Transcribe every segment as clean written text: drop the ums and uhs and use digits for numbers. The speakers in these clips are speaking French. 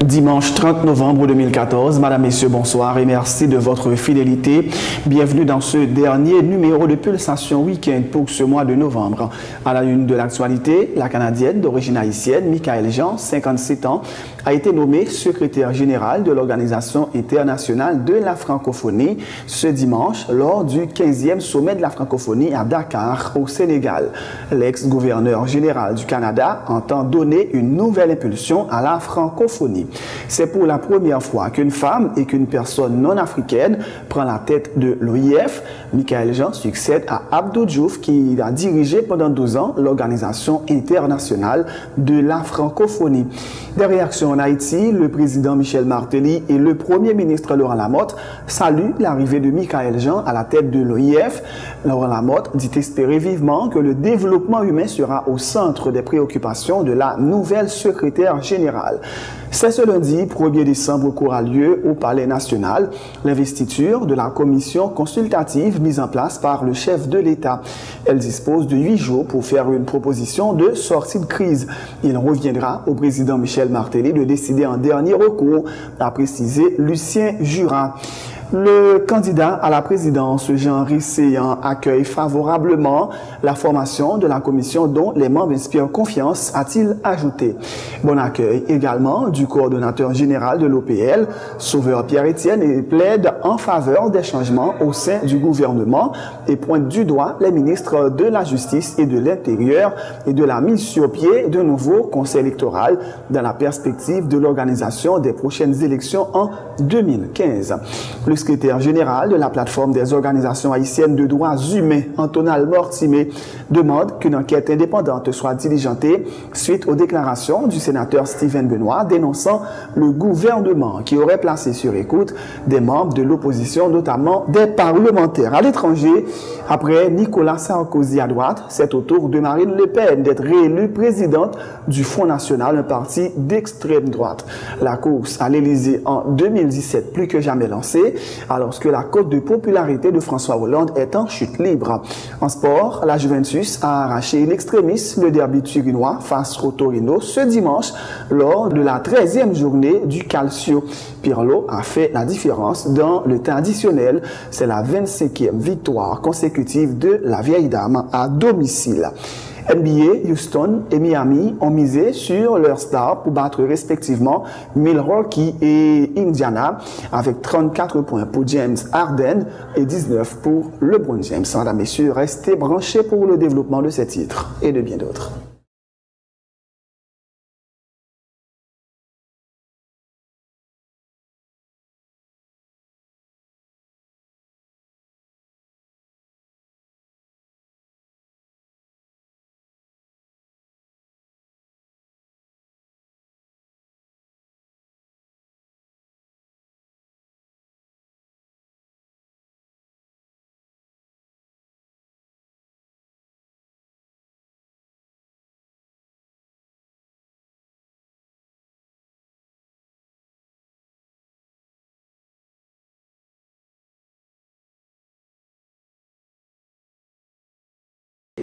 Dimanche 30 novembre 2014, Madame, Messieurs, bonsoir et merci de votre fidélité. Bienvenue dans ce dernier numéro de Pulsation Week-end pour ce mois de novembre. À la une de l'actualité, la Canadienne d'origine haïtienne, Michaëlle Jean, 57 ans, a été nommée secrétaire générale de l'Organisation internationale de la francophonie ce dimanche lors du 15e sommet de la francophonie à Dakar, au Sénégal. L'ex-gouverneur général du Canada entend donner une nouvelle impulsion à la francophonie. C'est pour la première fois qu'une femme et qu'une personne non africaine prend la tête de l'OIF. Michaëlle Jean succède à Abdou Diouf qui a dirigé pendant 12 ans l'Organisation internationale de la francophonie. Des réactions en Haïti, le président Michel Martelly et le premier ministre Laurent Lamotte saluent l'arrivée de Michaëlle Jean à la tête de l'OIF. Laurent Lamotte dit espérer vivement que le développement humain sera au centre des préoccupations de la nouvelle secrétaire générale. C'est ce lundi 1er décembre qu'aura lieu au Palais national l'investiture de la commission consultative mise en place par le chef de l'État. Elle dispose de 8 jours pour faire une proposition de sortie de crise. Il reviendra au président Michel Martelly de décider en dernier recours, a précisé Lucien Jura. Le candidat à la présidence, Jean-Henri Séan, accueille favorablement la formation de la commission dont les membres inspirent confiance, a-t-il ajouté. Bon accueil également du coordonnateur général de l'OPL, Sauveur Pierre-Étienne, et plaide en faveur des changements au sein du gouvernement et pointe du doigt les ministres de la Justice et de l'Intérieur et de la mise sur pied d'un nouveau conseil électoral dans la perspective de l'organisation des prochaines élections en 2015. Le secrétaire général de la plateforme des organisations haïtiennes de droits humains, Antonal Mortimé, demande qu'une enquête indépendante soit diligentée suite aux déclarations du sénateur Steven Benoît dénonçant le gouvernement qui aurait placé sur écoute des membres de l'opposition, notamment des parlementaires. À l'étranger, après Nicolas Sarkozy à droite, c'est au tour de Marine Le Pen d'être réélue présidente du Front National, un parti d'extrême droite. La course à l'Élysée en 2017 plus que jamais lancée, alors que la cote de popularité de François Hollande est en chute libre. En sport, la Juventus a arraché in extremis le derby turinois face au Torino ce dimanche lors de la 13e journée du Calcio. Pirlo a fait la différence dans le temps additionnel. C'est la 25e victoire consécutive de la vieille dame à domicile. NBA, Houston et Miami ont misé sur leurs stars pour battre respectivement Milwaukee et Indiana avec 34 points pour James Harden et 19 pour LeBron James. Mesdames, Messieurs, restez branchés pour le développement de ces titres et de bien d'autres.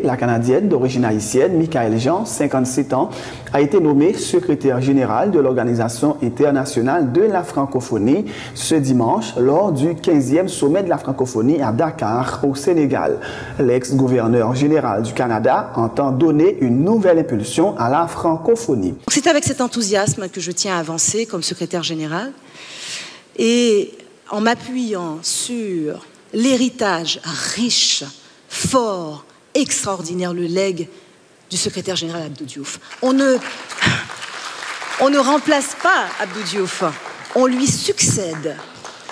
La Canadienne d'origine haïtienne, Michaëlle Jean, 57 ans, a été nommée secrétaire générale de l'Organisation internationale de la francophonie ce dimanche lors du 15e sommet de la francophonie à Dakar, au Sénégal. L'ex-gouverneur général du Canada entend donner une nouvelle impulsion à la francophonie. C'est avec cet enthousiasme que je tiens à avancer comme secrétaire générale et en m'appuyant sur l'héritage riche, fort, extraordinaire, le legs du secrétaire général Abdou Diouf. On ne remplace pas Abdou Diouf, on lui succède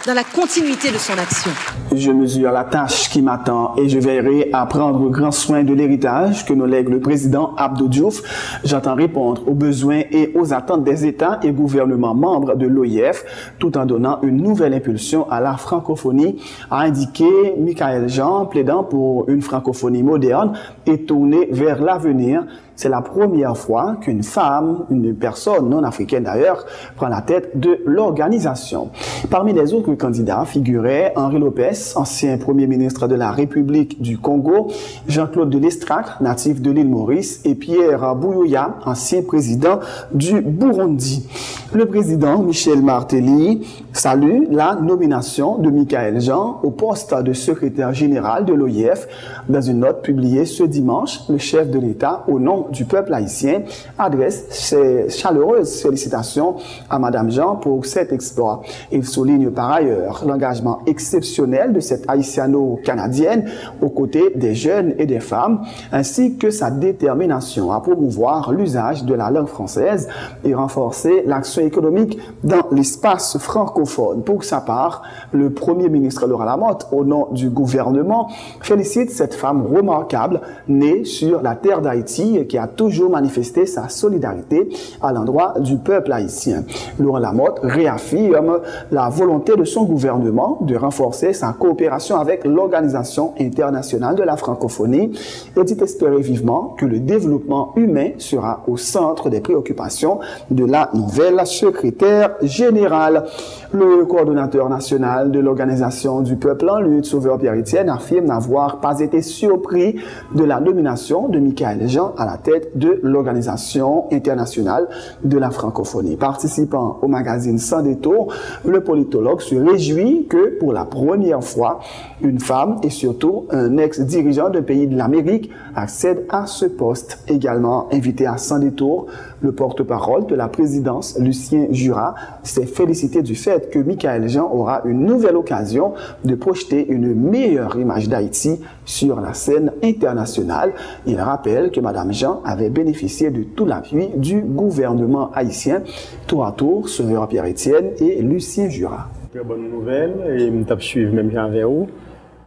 dans la continuité de son action. Je mesure la tâche qui m'attend et je veillerai à prendre grand soin de l'héritage que nous lègue le président Abdou Diouf. J'entends répondre aux besoins et aux attentes des États et gouvernements membres de l'OIF, tout en donnant une nouvelle impulsion à la francophonie, a indiqué Michaëlle Jean, plaidant pour une francophonie moderne et tournée vers l'avenir. C'est la première fois qu'une femme, une personne non africaine d'ailleurs, prend la tête de l'organisation. Parmi les autres candidats figuraient Henri Lopez, ancien Premier ministre de la République du Congo, Jean-Claude de Lestrac, natif de l'île Maurice, et Pierre Buyoya, ancien président du Burundi. Le président Michel Martelly salue la nomination de Michaël Jean au poste de secrétaire général de l'OIF. Dans une note publiée ce dimanche, le chef de l'État, au nom du peuple haïtien, adresse ses chaleureuses félicitations à Madame Jean pour cet exploit. Il souligne par ailleurs l'engagement exceptionnel de cette haïtiano-canadienne aux côtés des jeunes et des femmes, ainsi que sa détermination à promouvoir l'usage de la langue française et renforcer l'action économique dans l'espace francophone. Pour sa part, le Premier ministre Laurent Lamotte, au nom du gouvernement, félicite cette femme remarquable née sur la terre d'Haïti et qui a toujours manifesté sa solidarité à l'endroit du peuple haïtien. Laurent Lamotte réaffirme la volonté de son gouvernement de renforcer sa coopération avec l'Organisation internationale de la francophonie et dit espérer vivement que le développement humain sera au centre des préoccupations de la nouvelle secrétaire générale. Le coordonnateur national de l'Organisation du peuple en lutte, Sauveur Pierre-Etienne, affirme n'avoir pas été surpris de la nomination de Michaël Jean à la tête de l'Organisation internationale de la francophonie. Participant au magazine Sans détour, le politologue se réjouit que pour la première fois, une femme et surtout un ex-dirigeant de pays de l'Amérique accède à ce poste. Également invité à Sans détour, le porte-parole de la présidence, Lucien Jura, s'est félicité du fait que Michaël Jean aura une nouvelle occasion de projeter une meilleure image d'Haïti sur la scène internationale. Il rappelle que Mme Jean avait bénéficié de tout l'appui du gouvernement haïtien. Tour à tour, Sauveur Pierre-Etienne et Lucien Jura. Très bonne nouvelle, et je vais suivre même Jean vers vous.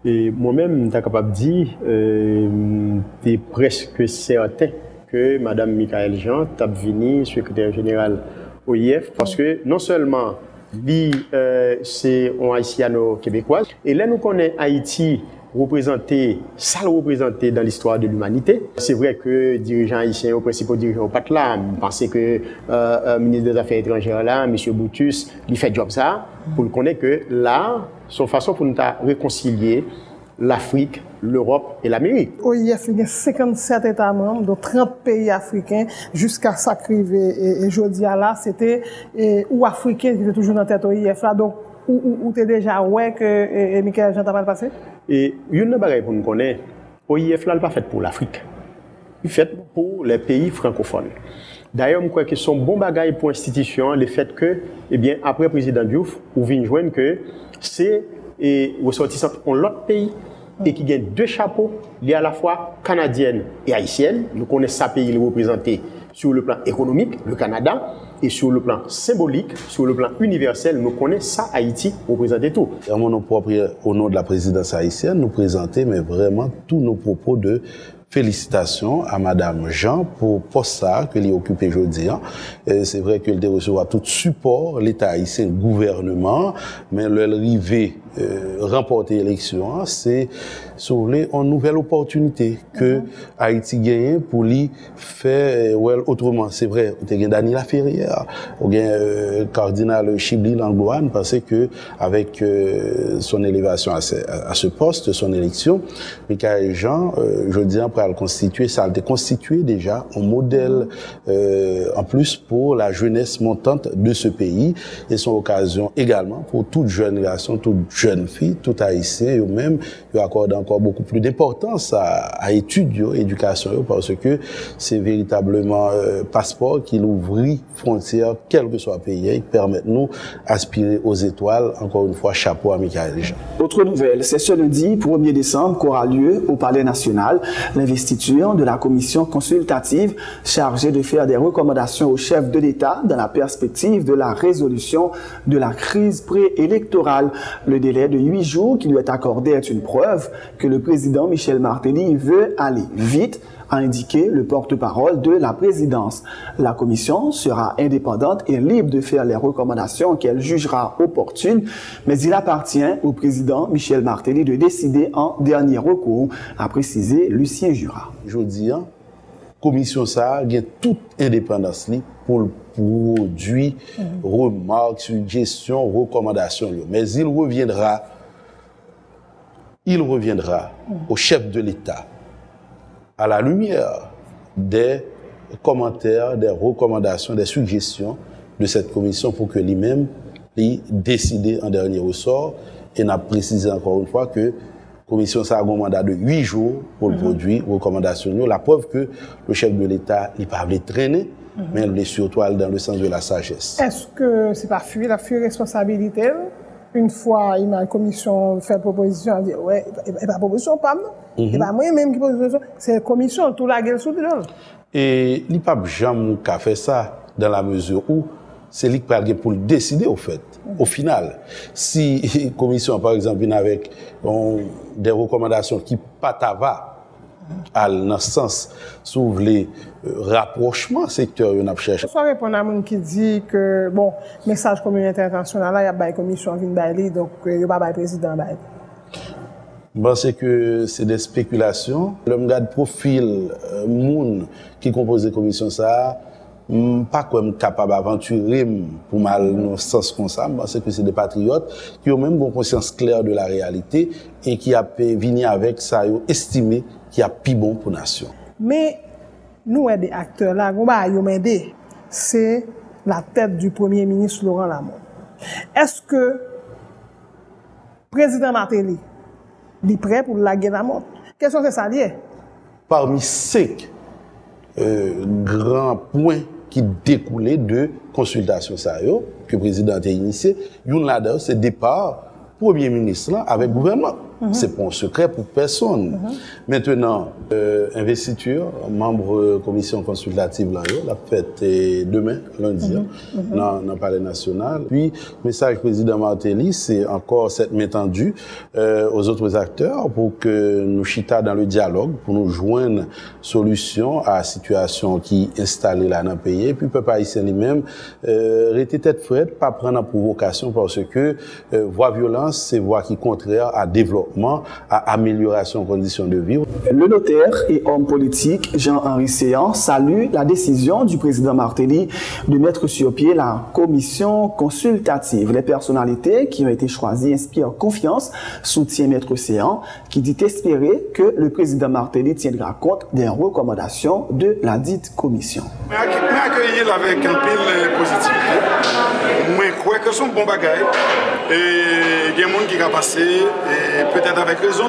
Et moi-même, je suis capable de dire, je suis presque certain que Mme Michaël Jean est venue secrétaire général OIF, parce que non seulement c'est un haïtiano-québécois, et là nous connaissons Haïti représenté dans l'histoire de l'humanité. C'est vrai que dirigeants haïtiens, aux principaux dirigeants, pas là. Je pense que le ministre des Affaires étrangères là, M. Boutus, il fait job ça, pour le connaître que là, son façon pour nous réconcilier l'Afrique, l'Europe et l'Amérique. OIF, il y a 57 États membres, donc 30 pays africains, jusqu'à ça et jeudi à là, c'était ou africain qui était toujours dans la tête OIF là, donc où tu es déjà ouais que Michaël Jean t'a mal passé? Et une bagaille pour nous connaître, OIF là, n'est pas fait pour l'Afrique. Il est fait pour les pays francophones. D'ailleurs, je crois que son bon bagaille pour l'institution, le fait que, eh bien, après le président Diouf, on vient joindre que c'est ressortissant de l'autre pays et qui gagne deux chapeaux, liés à la fois canadienne et haïtienne. Nous connaissons ce pays représenté sur le plan économique, le Canada, et sur le plan symbolique, sur le plan universel, nous connaissons ça, Haïti, représenter tout. En mon nom propre, au nom de la présidence haïtienne, nous présenter mais vraiment tous nos propos de félicitations à Madame Jean pour poste ça que l'y occupe aujourd'hui. C'est vrai qu'elle doit recevoir tout support, l'État haïtien, le gouvernement, mais l'arrivée remporter l'élection, c'est sauver une nouvelle opportunité que Haïti gagne pour lui faire autrement. C'est vrai, on a gagné Daniela Ferrière, on a gagné cardinal Chibli Langloane, parce que avec son élévation à ce poste, son élection, Michaël Jean, je dis après le constituer, ça a constitué déjà un modèle en plus pour la jeunesse montante de ce pays et son occasion également pour toute jeune garçon, toute jeune fille, tout haïtien, eux-mêmes, ils accordent encore beaucoup plus d'importance à études, éducation, parce que c'est véritablement passeport qui ouvre frontières, quel que soit le pays, et permet nous aspirer aux étoiles. Encore une fois, chapeau à Michaël Jean. Autre nouvelle, c'est ce lundi 1er décembre qu'aura lieu au Palais national l'investiture de la commission consultative chargée de faire des recommandations au chef de l'État dans la perspective de la résolution de la crise préélectorale. Le délai de 8 jours qui lui est accordé est une preuve que le président Michel Martelly veut aller vite, a indiqué le porte-parole de la présidence. La commission sera indépendante et libre de faire les recommandations qu'elle jugera opportunes, mais il appartient au président Michel Martelly de décider en dernier recours, a précisé Lucien Jura. Je dis, commission ça a toute indépendance pour produire remarques, suggestions, recommandations. Mais il reviendra au chef de l'État à la lumière des commentaires, des recommandations, des suggestions de cette commission pour que lui-même décide en dernier ressort. Et n'a précisé encore une fois que la commission ça a un mandat de 8 jours pour produire recommandations. La preuve que le chef de l'État n'est pas traîner, mais il est surtout dans le sens de la sagesse. Est-ce que c'est pas fuir la responsabilité? Une fois la commission fait proposition, elle dit ouais, et pas proposition, pas et pas moi-même qui pose proposition, c'est la commission, tout la gueule sous le dos. Et il n'y a pas jamais qu'à faire ça dans la mesure où c'est lui qui va pour le décider au fait. Au final, si la commission, par exemple, vient avec des recommandations qui patava dans le sens sur les rapprochements secteurs qu'on a cherché. Je répondre à quelqu'un qui dit que, bon, message communautaire international, là, il y a une commission qui vient donc il n'y a pas de président. Je pense que c'est des spéculations. L'homme garde profil, moun qui compose la commission, ça, pas comme capable d'aventurer pour mal dans ce sens comme ça. Je pense que c'est des patriotes qui ont même une conscience claire de la réalité et qui a venu avec ça, estimé qu'il y a plus bon pour la nation. Mais nous, des acteurs là, c'est la tête du Premier ministre Laurent Lamont. Est-ce que le président Martelly est prêt pour la guerre Lamont? Quels sont ces alliés? Parmi 5 grands points qui découlaient de consultation que le président a initié, une là-dedans, c'est départ Premier ministre là, avec le gouvernement. C'est pas un secret pour personne. Maintenant, investiture, membre commission consultative là, la fête demain, lundi, dans le Palais national. Puis, message président Martelly, c'est encore cette main tendue aux autres acteurs pour que nous chita dans le dialogue, pour nous joindre solution à la situation qui est installée là dans le pays. Et puis, le peuple haïtien lui-même, rester tête frette, pas prendre en provocation parce que voie violence, c'est voie qui est contraire à développement, à amélioration des conditions de vie. Le notaire et homme politique Jean-Henri Séan salue la décision du président Martelly de mettre sur pied la commission consultative. Les personnalités qui ont été choisies inspirent confiance, soutient Maître Séan, qui dit espérer que le président Martelly tiendra compte des recommandations de la dite commission. Je accueillir avec un pile positivité. Je crois que c'est un bon bagage. Et il y a des gens qui ont passé, et peut-être avec raison,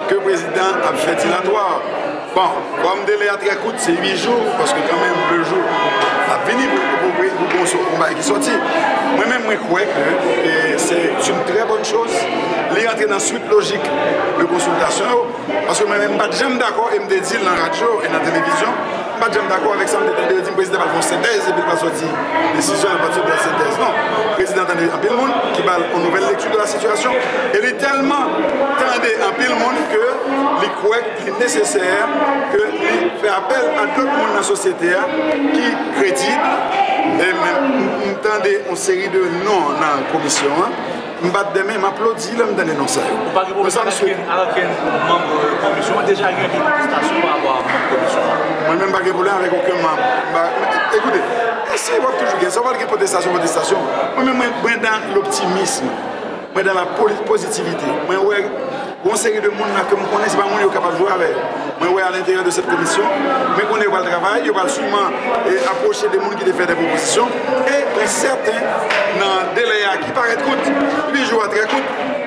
que le président a fait dilatoire. Bon, comme délai à très court, c'est 8 jours, parce que quand même, le jour a fini pour combat qui sorti. Moi-même, je crois que c'est une très bonne chose. Il est entré dans la suite logique de consultation, parce que moi-même, je ne suis pas d'accord, et je me dis dans la radio et dans la télévision, je ne suis pas d'accord avec ça, je me dis que le président va faire une synthèse et puis il va sortir décision à partir de la synthèse. Non, le président a un pile monde qui va une nouvelle lecture de la situation. Il est tellement tendé un pile monde que il croit qu'il est nécessaire qu'il fait appel à d'autres monde dans la société qui crédible et même tendez une série de noms dans la commission. Je m'applaudis, je me donne non ça. Vous parlez de membre de la commission, déjà il y a des contestations par rapport à la commission. Moi-même, je n'ai pas de problème avec aucun membre. Écoutez, si vous avez toujours ça va avoir des protestations. Moi-même, je suis dans l'optimisme, je suis dans la positivité. Moi, une série de monde que je connais, ce n'est pas moi qui est capable de jouer avec. Moi, à l'intérieur de cette commission, je connais le travail, je vais sûrement approcher des gens qui font des propositions. Et certains, dans le délai qui paraît court, 8 jours à très court,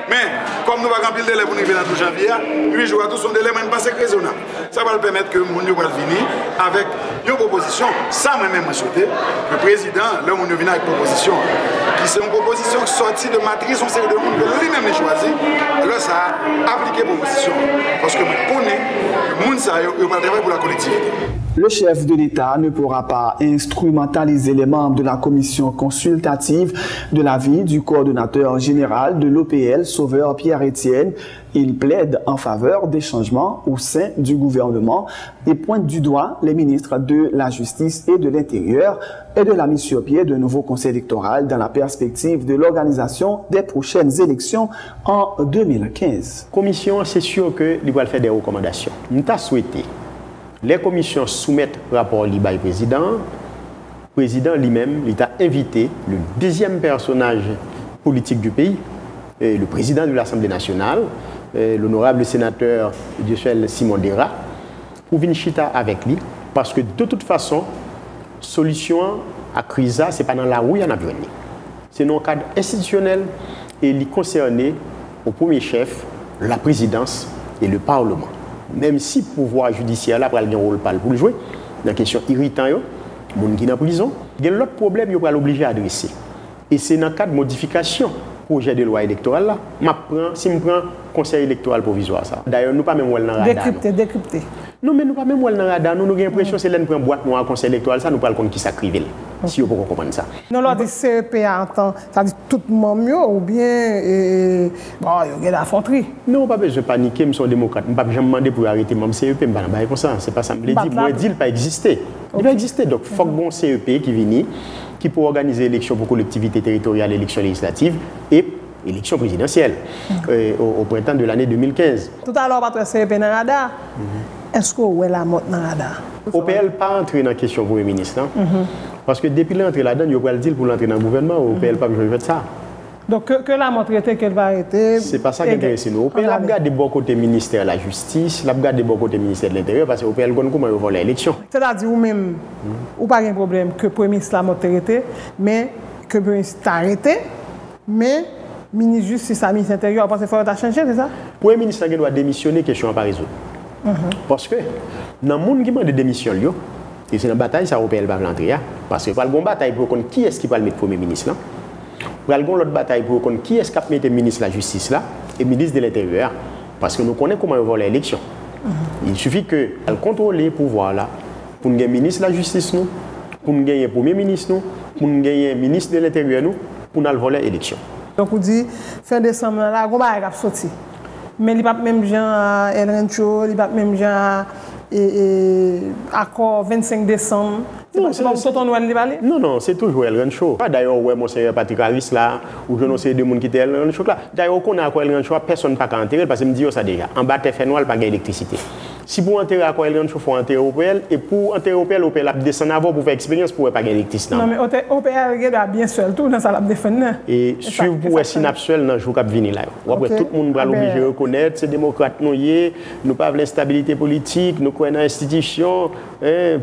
mais comme nous allons remplir le délai pour nous venir dans tout janvier, 8 jours à tout son délai, je pense que c'est raisonnable. Ça va permettre que nous allons venir avec une proposition. Ça, moi-même, je souhaite. Le président, là, on vient avec une proposition, qui c'est une proposition sortie de matrice, on série de monde que lui-même a choisi. Alors, ça a appliqué proposition. Parce que je connais, le monde, ça, il va travailler pour la collectivité. Le chef de l'État ne pourra pas instrumentaliser les membres de la commission consultative de l'avis du coordonnateur général de l'OPL, Sauveur Pierre-Étienne. Il plaide en faveur des changements au sein du gouvernement et pointe du doigt les ministres de la Justice et de l'Intérieur et de la mise sur pied d'un nouveau conseil électoral dans la perspective de l'organisation des prochaines élections en 2015. La commission, c'est sûr qu'il va faire des recommandations. Nous avons souhaité Les commissions soumettent rapport libre au président. Le président lui-même, il a invité le deuxième personnage politique du pays, le président de l'Assemblée nationale, l'honorable sénateur Dieuchel Simon Dera, pour venir chita avec lui, parce que de toute façon, solution à crise, ce n'est pas dans la rue, il y en a besoin. C'est dans le cadre institutionnel et il concerne au premier chef la présidence et le Parlement. Même si le pouvoir judiciaire là, prend un rôle pour le jouer, dans la question irritante, les gens qui sont en prison, il y a l'autre problème qu'il faut l'obliger à adresser. Et c'est dans le cadre de modification du projet de loi électorale là, si je prends le conseil électoral provisoire. D'ailleurs, nous ne pas même dans le radar. Décrypté. Non, mais nous ne pas même dans le radar. Nous avons l'impression que c'est l'un prend boîte noire au conseil électoral, ça nous parle comme qui s'acrive. Si vous pouvez comprendre ça. Non, lors du CEP en temps, ça dit tout le monde mieux ou bien bon, il y a la fonterie. Non, pas besoin de paniquer, je suis démocrate. Je ne vais pas jamais demander pour arrêter mon CEP, je ne vais pas comme ça. C'est pas ça. Je dis, moi, il pas exister. Il va exister. Donc, il faut que bon CEP qui vient, qui peut organiser l'élection pour collectivité territoriale, élection législative et élection présidentielle au printemps de l'année 2015. Tout à l'heure, votre CEP dans le radar. Est-ce que vous avez la motte dans le radar? OPL pas entrer dans la question pour le ministre. Parce que depuis l'entrée là-dedans, il y a le deal pour l'entrée dans le gouvernement. OPL pas besoin de faire ça. Donc, que la montre était qu'elle va arrêter. C'est pas ça qui intéresse nous. OPL a regardé bon côté ministère de la Justice, a regardé bon côté ministère de l'Intérieur, parce que OPL connaît comment ils vont l'élection. C'est-à-dire, vous-même, vous n'avez pas de problème que le Premier ministre la montre arrêté, mais que le Premier ministre a arrêté, mais le ministre de la Justice, le ministre de l'Intérieur, parce qu'il faut changer, c'est ça? Le Premier ministre doit démissionner, question à pas résoudre. Parce que dans le monde qui demande de démission, et c'est une bataille, ça OPL va l'entrer. Parce que pour une bataille pour connaître qui est-ce qui va le mettre Premier ministre là. Pour une autre bataille pour connaître qui est-ce qui va mettre le ministre de la Justice là et le ministre de l'Intérieur. Parce que nous connaissons comment ils vont l'élection. Il suffit que contrôler le pouvoir là pour nous gagner ministre de la Justice, nous, pour nous gagner Premier ministre, nous, pour nous gagner ministre de l'Intérieur, nous, pour nous voler l'élection. Donc vous dites, fin décembre, là, on va sortir. Mais il n'y a pas même gens El Rancho, il n'y a pas même gens accord 25 décembre. Non, c'est toujours El Rancho. D'ailleurs, ouais, mon seigneur Patrick Harris là, ou je ne sais de monde qui était El Rancho là. D'ailleurs, on a quoi El Rancho, personne ne peut pas enterrer parce que me dit ça déjà. En bas, il fait noir, pas d'électricité. Si pour enterrer à quoi El Rancho, il faut enterrer au PL. Et pour enterrer au PL, a descend avant pour faire expérience pour pas d'électricité. Non, mais au PL, a bien seul tout dans sa lab défendre. Et suivre pour synapse seul dans le jour qui venir là. Après, tout le monde va l'obliger à reconnaître, c'est démocrate, nous pas l'instabilité politique, nous croyons dans l'institution,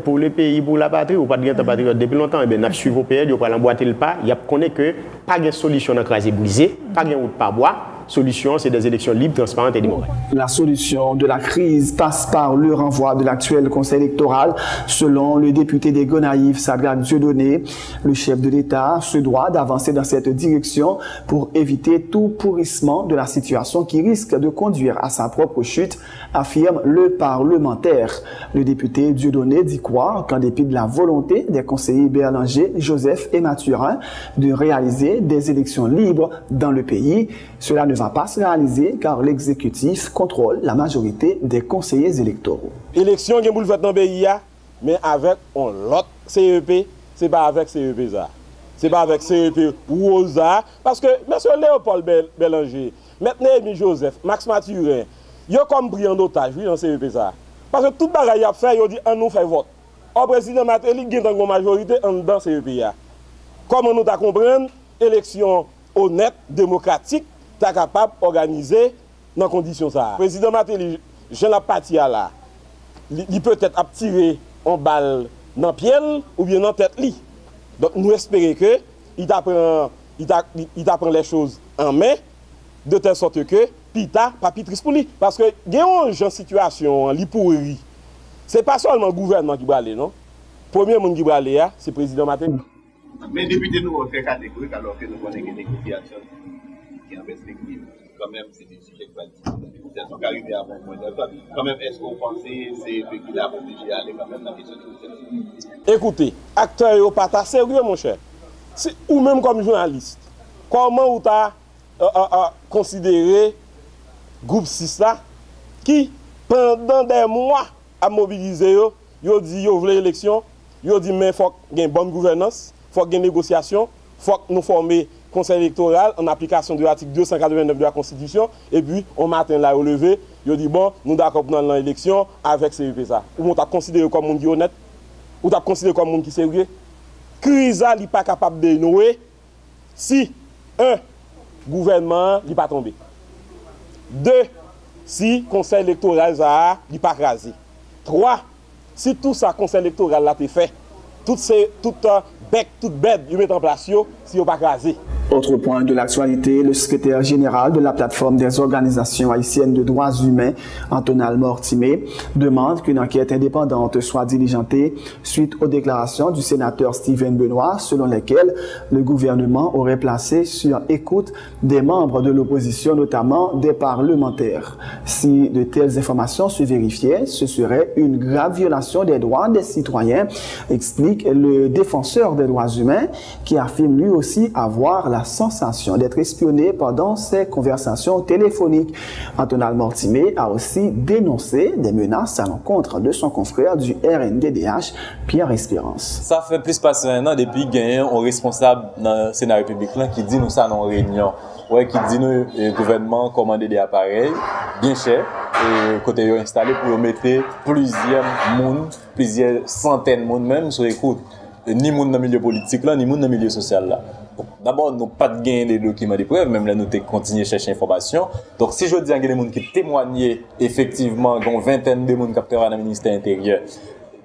pour le pays, pour la patrie, ou pas de patriote depuis longtemps. Et bien, nous suivons au PL, nous pas emboîter le pas, il y a connaît que pas de solution dans craser brisé, pas de route pas bois. Solution, c'est des élections libres, transparentes et démocratiques. La solution de la crise passe par le renvoi de l'actuel conseil électoral. Selon le député des Gonaïves, Sagad Dieudonné, le chef de l'État se doit d'avancer dans cette direction pour éviter tout pourrissement de la situation qui risque de conduire à sa propre chute, affirme le parlementaire. Le député Dieudonné dit croire qu'en dépit de la volonté des conseillers Berlanger, Joseph et Mathurin de réaliser des élections libres dans le pays, cela ne va pas se réaliser car l'exécutif contrôle la majorité des conseillers électoraux. Élection qui est faite dans le pays, mais avec l'autre CEP, ce n'est pas avec CEP ça. Ce n'est pas avec CEP Rosa. Parce que M. Léopold Bélanger, maintenant Emi Joseph, Max Mathurin, ils ont comme pris en otage dans CEP ça. Parce que tout le bagage a fait, ils ont dit on nous fait vote. Le président Matéli a une majorité dans CEP. Comment nous comprendre, élection honnête, démocratique, est capable d'organiser dans ces conditions. Le président Matéli, je l'ai parti là, il peut être tiré en balle dans le pied ou bien dans la tête. Donc nous espérons qu'il apprend les choses en main, de telle sorte que Pita, pas triste pour lui. Parce que il y a une situation, li pourri. Ce n'est pas seulement le gouvernement qui va aller, non? Le premier monde qui va aller, c'est le président Matéli. Mais député nous fait catégorique alors que nous connaissons des négociations qui en perspective. Quand même, c'est des sujets qui sont arrivés à mon point de vue. Quand même, est-ce qu'on pense que c'est eux qui l'ont obligé à aller quand même dans la question de négociation? Écoutez, acteur et pas sérieux, mon cher. Ou même comme journaliste, comment vous avez considéré le groupe 6 là, qui, pendant des mois, a mobilisé, ils ont dit qu'ils veulent l'élection, ils ont dit mais il faut qu'il y ait une bonne gouvernance, il faut qu'il y ait une négociation, il faut que nous formions conseil électoral en application de l'article 289 de la Constitution, et puis on matin là au lever, ils disent bon, nous d'accord pour dans l'élection avec CEP ça. Ou on t'a considéré comme monde qui honnête, ou t'a considéré comme monde qui sérieux. Crise n'est pas capable de nouer si un gouvernement n'est pas tombé. Deux, si conseil électoral n'est pas rasé. Trois, si tout ça conseil électoral l'a été fait, tout bec, toute bête, ils mettent en place, si ils n'ont pas rasé. Autre point de l'actualité, le secrétaire général de la plateforme des organisations haïtiennes de droits humains, Antonal Mortimé, demande qu'une enquête indépendante soit diligentée suite aux déclarations du sénateur Steven Benoît, selon lesquelles le gouvernement aurait placé sur écoute des membres de l'opposition, notamment des parlementaires. Si de telles informations se vérifiaient, ce serait une grave violation des droits des citoyens, explique le défenseur des droits humains, qui affirme lui aussi avoir la sensation d'être espionné pendant ces conversations téléphoniques. Antonal Mortimé a aussi dénoncé des menaces à l'encontre de son confrère du RNDDH, Pierre Espérance. Ça fait plus passer un an depuis qu'il y a un responsable dans le Sénat République qui dit nous ça dans la réunion. Ouais, qui dit nous le gouvernement commander des appareils bien chers et côté installé pour mettre plusieurs centaines de monde même sur écoute. Ni monde dans le milieu politique là, ni monde dans le milieu social là. D'abord, nous pas de gain des documents de preuve, même là nous continuer à chercher information. Donc si je dis qu'il y a des gens qui témoignent effectivement, il y a une vingtaine de gens capteurs dans le ministère intérieur.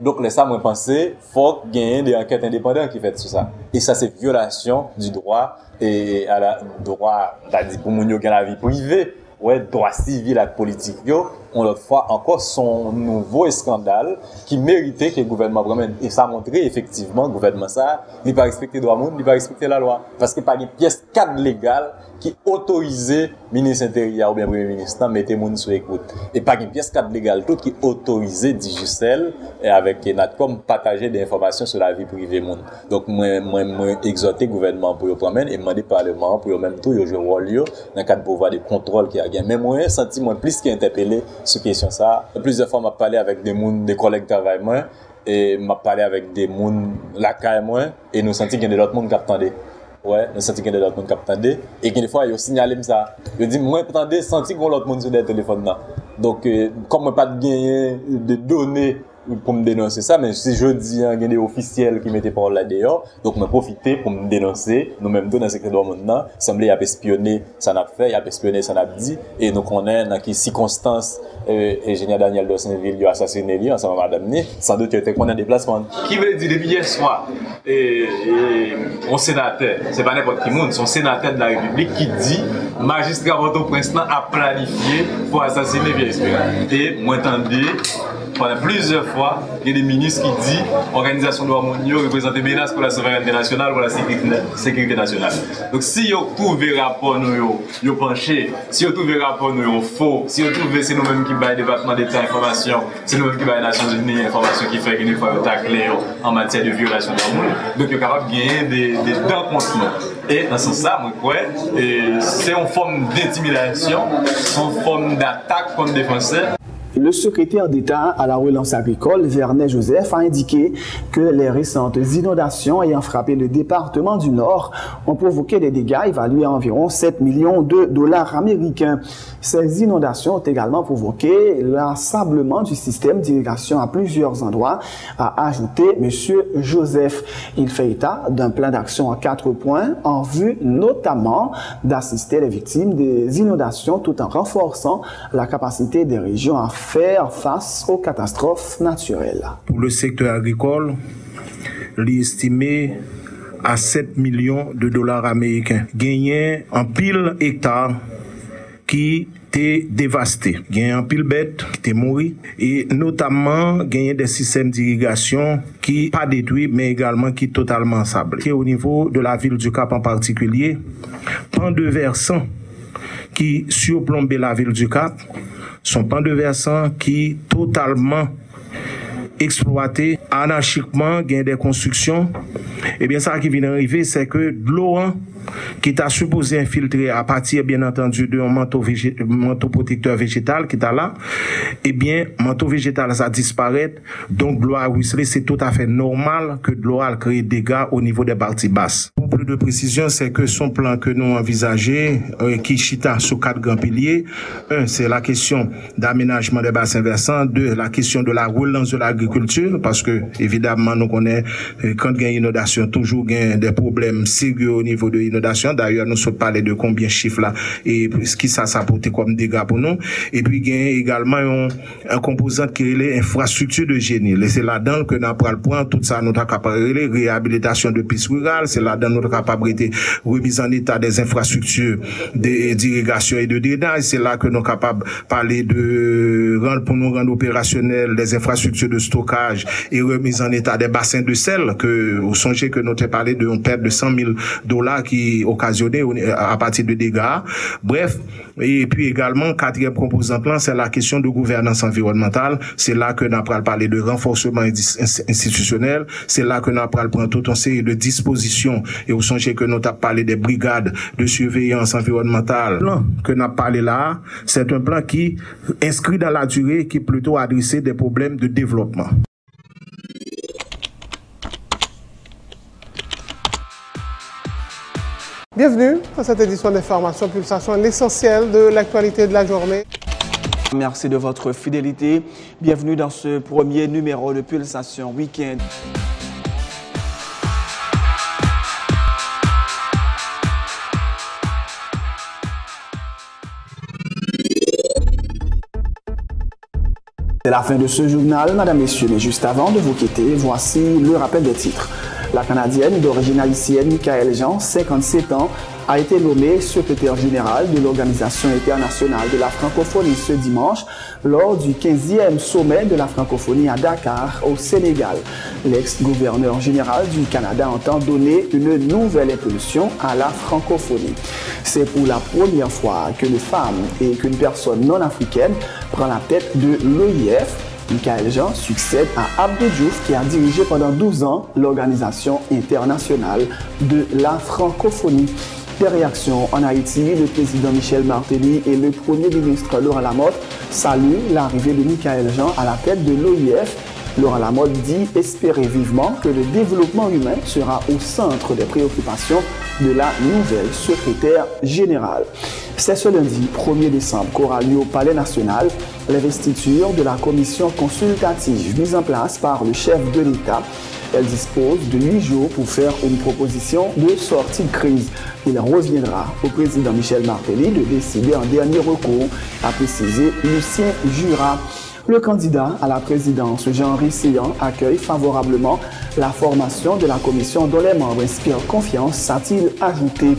Donc là ça moi penser faut gagner des enquêtes indépendantes qui fait tout ça. Et ça c'est violation du droit et à la droit c'est-à-dire pour moun yo qui a la vie privée, ouais, droit civil et politique yo. On l'autre fois encore son nouveau scandale qui méritait que le gouvernement prenne. Et ça a montré effectivement que le gouvernement ça, il n'a pas respecté les droits de l'homme, il n'a pas respecté la loi. Parce qu'il n'y a pas de pièce cadre légale qui autorisait le ministre intérieur ou bien le premier ministre à mettre les gens sur écoute. Et pas de pièce cadre légale tout qui autorisait Digicel et avec Natcom partager des informations sur la vie privée monde. Donc moi exhorter le gouvernement pour le prendre et demander au Parlement pour même tout jouer un rôle dans le cadre de pouvoir de contrôle qui a gagné. Mais moi senti plus qu'interpellé sur question ça. Plusieurs fois m'a parlé avec des collègues de travail moi et m'a parlé avec des gens la caille moi et nous senti qu'il y a d'autres monde qui attendaient. Ouais, nous senti qu'il y a d'autres monde qui attendaient et que des fois ils signalé ça. Je dis moi attendez senti qu'on l'autre monde sur des téléphones là. Donc comme moi pas de gagner de données pour me dénoncer ça, mais si je dis, il y a des officiels qui mettaient par là dehors, donc je profite pour me dénoncer, nous-mêmes dans le secret de maintenant, semblait y a espionné, ça n'a fait, y a espionné, ça n'a dit, et nous connaissons dans quelles circonstances, ingénieur Daniel Dossenville a assassiné lui, ensemble avec madame Né, sans doute qu'il était qu'on a un déplacement. Qui veut dire depuis hier soir, un sénateur, c'est pas n'importe qui monde, son sénateur de la République qui dit, magistrat Port-au-Prince a planifié pour assassiner Pierre Espérance. Et moi, attendez, pendant plusieurs fois, il y a des ministres qui disent l'organisation de droits mondiaux représente une menace pour la souveraineté nationale, pour la sécurité nationale. Donc si vous trouvez rapport nous penché, si vous trouvez rapport nous faux, si vous trouvez c'est nous-mêmes qui baillons le département d'État information, c'est nous-mêmes qui baillons les Nations Unies information qui fait qu'il faut tacler en matière de violation de droits. Donc vous êtes capable de gagner des dents contre nous. Et dans ce sens-là, moi, c'est une forme d'intimidation, c'est une forme d'attaque contre les Français. Le secrétaire d'État à la relance agricole, Vernet Joseph, a indiqué que les récentes inondations ayant frappé le département du Nord ont provoqué des dégâts évalués à environ 7 millions de dollars américains. Ces inondations ont également provoqué l'assablement du système d'irrigation à plusieurs endroits, a ajouté M. Joseph. Il fait état d'un plan d'action en 4 points en vue notamment d'assister les victimes des inondations tout en renforçant la capacité des régions à faire face aux catastrophes naturelles. Pour le secteur agricole, il est estimé à 7 millions de dollars américains. Gagné en pile hectares qui étaient dévastés. Gagné en pile bête qui étaient morts. Et notamment, gagné des systèmes d'irrigation qui pas détruits, mais également qui totalement sablés. Au niveau de la ville du Cap en particulier, pan de versants qui surplombaient la ville du Cap, sont pan de versants qui totalement exploités anarchiquement, gain des constructions. Et bien ça qui vient d'arriver, c'est que de l'eau qui t'a supposé infiltrer à partir, bien entendu, d'un manteau protecteur végétal qui t'a là, eh bien, manteau végétal, ça disparaît. Donc, l'eau a ruisselé, c'est tout à fait normal que l'eau a créé des dégâts au niveau des parties basses. Pour plus de précision, c'est que son plan que nous envisageons, qui chita sous 4 grands piliers. Un, c'est la question d'aménagement des bassins versants. 2, la question de la relance de l'agriculture, parce que, évidemment, nous connaissons, quand il y a une inondation, toujours il y a des problèmes sérieux au niveau de l'inondation. D'ailleurs, nous sommes parlé de combien de chiffres là, et ce qui ça apporté comme dégâts pour nous. Et puis, il y a également un composant qui est l'infrastructure de génie. C'est là-dedans que nous avons le point, tout ça, nous avons capable de réhabilitation de pistes rurales, c'est là-dedans nous avons capable de remise en état des infrastructures d'irrigation et de drainage, c'est là que nous sommes capables de parler de pour nous rendre opérationnels des infrastructures de stockage et remise en état des bassins de sel, que vous songez que nous avons parlé d'une perte de $100,000 qui occasionnait à partir de dégâts. Bref, et puis également, 4e composante là, c'est la question de gouvernance environnementale. C'est là que nous avons parlé de renforcement institutionnel. C'est là que nous avons prendre toute une série de dispositions. Et vous songez que nous avons parlé des brigades de surveillance environnementale. Le plan que nous avons parlé là, c'est un plan qui inscrit dans la durée, qui est plutôt adressé des problèmes de développement. Bienvenue à cette édition d'Information Pulsation, l'essentiel de l'actualité de la journée. Merci de votre fidélité. Bienvenue dans ce premier numéro de Pulsation Week-end. C'est la fin de ce journal, mesdames, messieurs, mais juste avant de vous quitter, voici le rappel des titres. La Canadienne d'origine haïtienne Michaëlle Jean, 57 ans, a été nommée secrétaire générale de l'Organisation internationale de la francophonie ce dimanche lors du 15e sommet de la francophonie à Dakar, au Sénégal. L'ex-gouverneur général du Canada entend donner une nouvelle impulsion à la francophonie. C'est pour la première fois qu'une femme et qu'une personne non africaine prend la tête de l'OIF. Michaëlle Jean succède à Abdou Diouf qui a dirigé pendant 12 ans l'Organisation internationale de la francophonie. Des réactions en Haïti, le président Michel Martelly et le premier ministre Laurent Lamotte saluent l'arrivée de Michaëlle Jean à la tête de l'OIF. Laurent Lamotte dit espérer vivement que le développement humain sera au centre des préoccupations de la nouvelle secrétaire générale. C'est ce lundi 1er décembre qu'aura lieu au Palais national l'investiture de la commission consultative mise en place par le chef de l'État. Elle dispose de 8 jours pour faire une proposition de sortie de crise. Il reviendra au président Michel Martelly de décider en dernier recours, a précisé Lucien Jura. Le candidat à la présidence, Jean-Henri Séan, accueille favorablement la formation de la commission dont les membres inspirent confiance, a-t-il ajouté.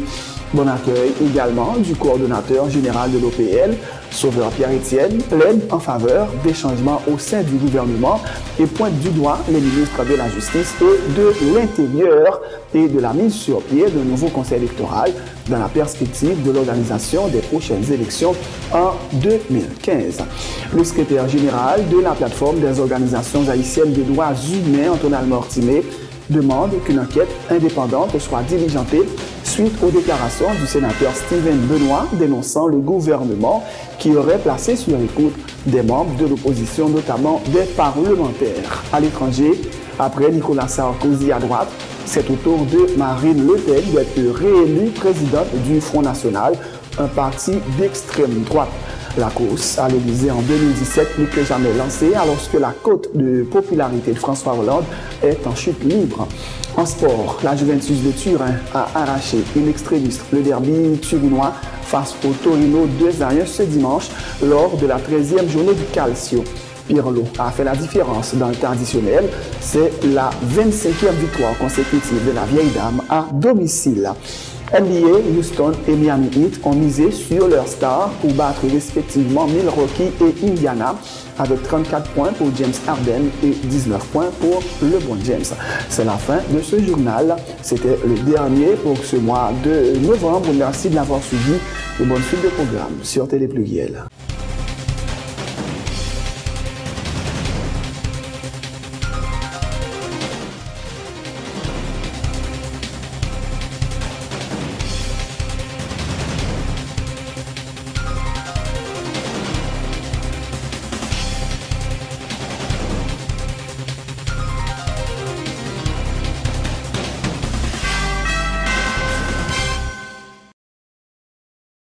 Bon accueil également du coordonnateur général de l'OPL, Sauveur Pierre-Étienne, plaide en faveur des changements au sein du gouvernement et pointe du doigt les ministres de la Justice et de l'Intérieur et de la mise sur pied d'un nouveau conseil électoral dans la perspective de l'organisation des prochaines élections en 2015. Le secrétaire général de la plateforme des organisations haïtiennes des droits humains, Antonal Mortimer, demande qu'une enquête indépendante soit diligentée suite aux déclarations du sénateur Steven Benoît dénonçant le gouvernement qui aurait placé sur écoute des membres de l'opposition, notamment des parlementaires. À l'étranger, après Nicolas Sarkozy à droite, c'est au tour de Marine Le Pen d'être réélue présidente du Front National, un parti d'extrême droite. La course à l'Élysée en 2017 plus que jamais lancée alors que la cote de popularité de François Hollande est en chute libre. En sport, la Juventus de Turin a arraché in extremis le derby turinois face au Torino 2-1 ce dimanche lors de la 13e journée du Calcio. Pirlo a fait la différence dans le temps additionnel. C'est la 25e victoire consécutive de la vieille dame à domicile. NBA, Houston et Miami Heat ont misé sur leurs stars pour battre respectivement Milwaukee et Indiana avec 34 points pour James Harden et 19 points pour LeBron James. C'est la fin de ce journal. C'était le dernier pour ce mois de novembre. Merci de l'avoir suivi et bonne suite de programme sur Télé Pluriel.